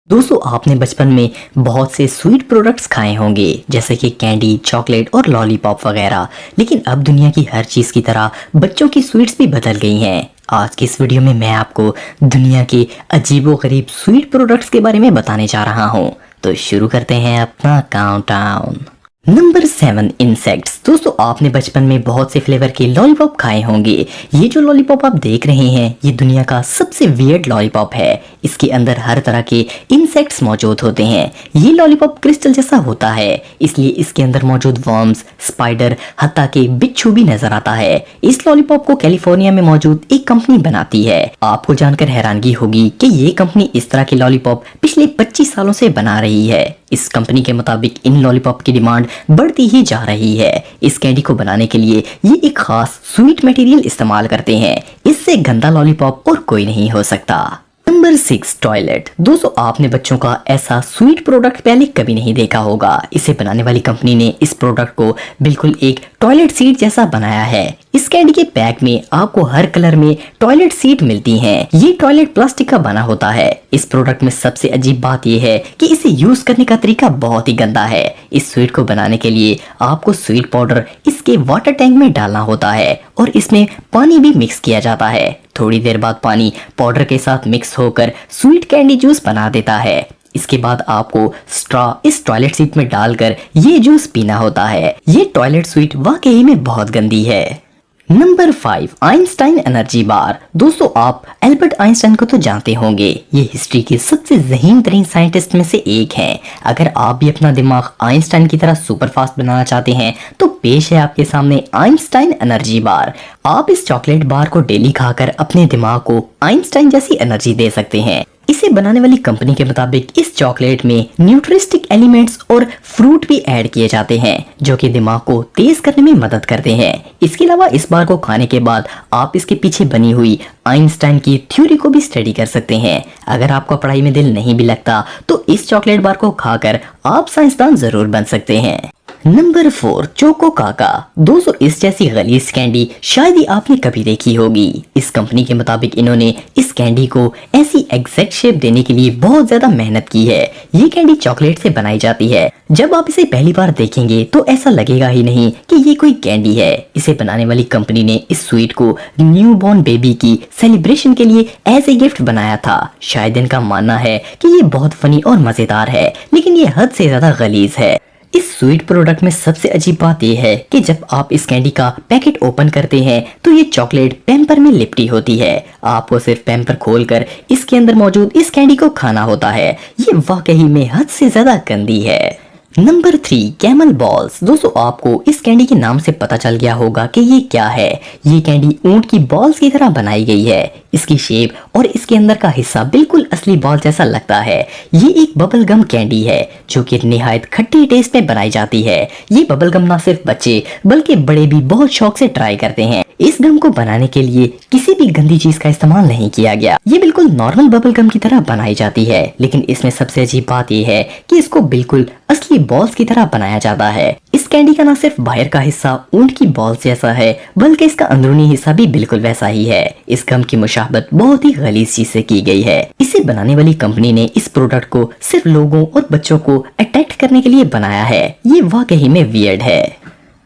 दोस्तों आपने बचपन में बहुत से स्वीट प्रोडक्ट्स खाए होंगे जैसे कि कैंडी, चॉकलेट और लॉलीपॉप वगैरह। लेकिन अब दुनिया की हर चीज की तरह बच्चों की स्वीट्स भी बदल गई हैं। आज की इस वीडियो में मैं आपको दुनिया के अजीबोगरीब स्वीट प्रोडक्ट्स के बारे में बताने जा रहा हूँ। तो शुरू करते हैं अपना काउंटडाउन। Number 7, insects. दोस्तों आपने बचपन में बहुत से फ्लेवर के लॉलीपॉप खाए होंगे। ये जो लॉलीपॉप आप देख रहे हैं ये दुनिया का सबसे वियर्ड लॉलीपॉप है। इसके अंदर हर तरह के इंसेक्ट्स मौजूद होते हैं। ये लॉलीपॉप क्रिस्टल जैसा होता है, इसलिए इसके अंदर मौजूद वर्म्स, स्पाइडर, हत्ता के बिच्छू भी नजर आता है। इस लॉलीपॉप को कैलिफोर्निया में मौजूद एक कंपनी बनाती है। आपको जानकर हैरानगी होगी कि ये कंपनी इस तरह के लॉलीपॉप पिछले 25 सालों से बना रही है। इस कंपनी के मुताबिक इन लॉलीपॉप की डिमांड बढ़ती ही जा रही है। इस कैंडी को बनाने के लिए ये एक खास स्वीट मटेरियल इस्तेमाल करते हैं। इससे गंदा लॉलीपॉप और कोई नहीं हो सकता। Number 6, toilet. दोस्तों आपने बच्चों का ऐसा स्वीट प्रोडक्ट पहले कभी नहीं देखा होगा। इसे बनाने वाली कंपनी ने इस प्रोडक्ट को बिल्कुल एक टॉयलेट सीट जैसा बनाया है। इस कैंडी के पैक में आपको हर कलर में टॉयलेट सीट मिलती हैं। ये टॉयलेट प्लास्टिक का बना होता है। इस प्रोडक्ट में सबसे अजीब बात यह है कि इसे यूज करने का तरीका बहुत ही गंदा है। इस स्वीट को बनाने के लिए आपको स्वीट पाउडर इसके वाटर टैंक में डालना होता है और इसमें पानी भी मिक्स किया जाता है। थोड़ी देर बाद पानी पाउडर के साथ मिक्स होकर स्वीट कैंडी जूस बना देता है। इसके बाद आपको स्ट्रॉ इस टॉयलेट सीट में डालकर ये जूस पीना होता है। ये टॉयलेट स्वीट वाकई में बहुत गंदी है। Number 5, Einstein energy bar. दोस्तों आप एल्बर्ट आइंस्टाइन को तो जानते होंगे। ये हिस्ट्री के सबसे ज़हीन तरीन साइंटिस्ट में से एक हैं। अगर आप भी अपना दिमाग आइंस्टाइन की तरह सुपर फास्ट बनाना चाहते हैं तो पेश है आपके सामने आइंस्टाइन एनर्जी बार। आप इस चॉकलेट बार को डेली खाकर अपने दिमाग को आइंस्टाइन जैसी एनर्जी दे सकते हैं। इसे बनाने वाली कंपनी के मुताबिक इस चॉकलेट में न्यूट्रिस्टिक एलिमेंट्स और फ्रूट भी ऐड किए जाते हैं जो कि दिमाग को तेज करने में मदद करते हैं। इसके अलावा इस बार को खाने के बाद आप इसके पीछे बनी हुई आइंस्टाइन की थ्योरी को भी स्टडी कर सकते हैं। अगर आपको पढ़ाई में दिल नहीं भी लगता तो इस चॉकलेट बार को खाकर आप साइंसदान जरूर बन सकते हैं। नंबर 4, चोको काका। दोस्तों इस जैसी गलीज कैंडी शायद ही आपने कभी देखी होगी। इस कंपनी के मुताबिक इन्होंने इस कैंडी को ऐसी एग्जैक्ट शेप देने के लिए बहुत ज्यादा मेहनत की है। ये कैंडी चॉकलेट से बनाई जाती है। जब आप इसे पहली बार देखेंगे तो ऐसा लगेगा ही नहीं कि ये कोई कैंडी है। इसे बनाने वाली कंपनी ने इस स्वीट को न्यूबॉर्न बेबी की सेलिब्रेशन के लिए एज ए गिफ्ट बनाया था। शायद इनका मानना है कि ये बहुत फनी और मजेदार है, लेकिन ये हद से ज्यादा गलीज है। इस स्वीट प्रोडक्ट में सबसे अजीब बात यह है कि जब आप इस कैंडी का पैकेट ओपन करते हैं तो ये चॉकलेट पैम्पर में लिपटी होती है। आपको सिर्फ पैम्पर खोलकर इसके अंदर मौजूद इस कैंडी को खाना होता है। ये वाकई में हद से ज्यादा गंदी है। Number 3, camel balls. दोस्तों आपको इस कैंडी के नाम से पता चल गया होगा कि ये क्या है। ये कैंडी ऊंट की बॉल्स की तरह बनाई गई है। इसकी शेप और इसके अंदर का हिस्सा बिल्कुल असली बॉल जैसा लगता है। ये एक बबल गम कैंडी है जो कि निहायत खट्टी टेस्ट में बनाई जाती है। ये बबल गम ना सिर्फ बच्चे बल्कि बड़े भी बहुत शौक से ट्राई करते हैं। इस गम को बनाने के लिए किसी भी गंदी चीज का इस्तेमाल नहीं किया गया। ये बिल्कुल नॉर्मल बबल गम की तरह बनाई जाती है, लेकिन इसमें सबसे अजीब बात यह है कि इसको बिल्कुल असली बॉल्स की तरह बनाया जाता है। इस कैंडी का ना सिर्फ बाहर का हिस्सा ऊंट की बॉल्स जैसा है बल्कि इसका अंदरूनी हिस्सा भी बिल्कुल वैसा ही है। इस गम की मुशाबत बहुत ही गलीज चीज से की गई है। इसे बनाने वाली कंपनी ने इस प्रोडक्ट को सिर्फ लोगों और बच्चों को अट्रैक्ट करने के लिए बनाया है। ये वाकई में वियर्ड है।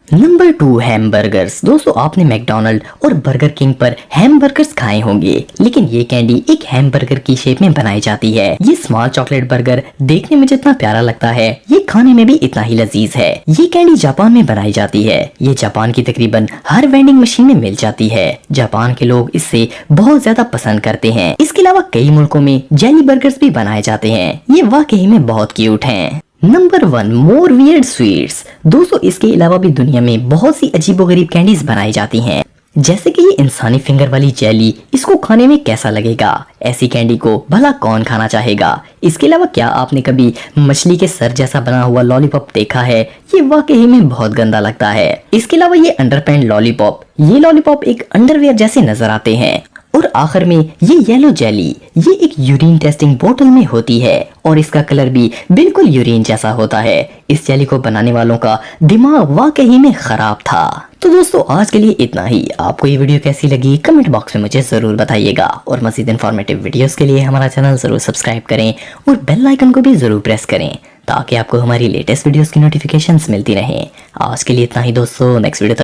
Number 2, hamburgers. दोस्तों आपने मैकडोनल्ड और बर्गर किंग पर हैमबर्गर्स खाए होंगे, लेकिन ये कैंडी एक हैमबर्गर की शेप में बनाई जाती है। ये स्मॉल चॉकलेट बर्गर देखने में जितना प्यारा लगता है ये खाने में भी इतना ही लजीज है। ये कैंडी जापान में बनाई जाती है। ये जापान की तकरीबन हर वेंडिंग मशीन में मिल जाती है। जापान के लोग इससे बहुत ज्यादा पसंद करते हैं। इसके अलावा कई मुल्कों में जेली बर्गर्स भी बनाए जाते हैं। ये वाकई में बहुत क्यूट हैं। नंबर 1, मोर वियर्ड स्वीट्स। दोस्तों इसके अलावा भी दुनिया में बहुत सी अजीबोगरीब कैंडीज बनाई जाती हैं, जैसे कि ये इंसानी फिंगर वाली जेली। इसको खाने में कैसा लगेगा? ऐसी कैंडी को भला कौन खाना चाहेगा? इसके अलावा क्या आपने कभी मछली के सर जैसा बना हुआ लॉलीपॉप देखा है? ये वाकई में बहुत गंदा लगता है। इसके अलावा ये अंडरपैंट लॉलीपॉप, ये लॉलीपॉप एक अंडरवियर जैसे नजर आते हैं। और आखिर में ये येलो जेली, ये एक यूरिन टेस्टिंग बोतल में होती है और इसका कलर भी बिल्कुल यूरिन जैसा होता है। इस जेली को बनाने वालों का दिमाग वाकई में खराब था। तो दोस्तों आज के लिए इतना ही। आपको ये वीडियो कैसी लगी कमेंट बॉक्स में मुझे जरूर बताइएगा और मज़ीद इन्फॉर्मेटिव वीडियोस के लिए हमारा चैनल जरूर सब्सक्राइब करें और बेल आइकन को भी जरूर प्रेस करें ताकि आपको हमारी लेटेस्ट वीडियोस की नोटिफिकेशंस मिलती रहें। आज के लिए इतना ही दोस्तों, नेक्स्ट वीडियो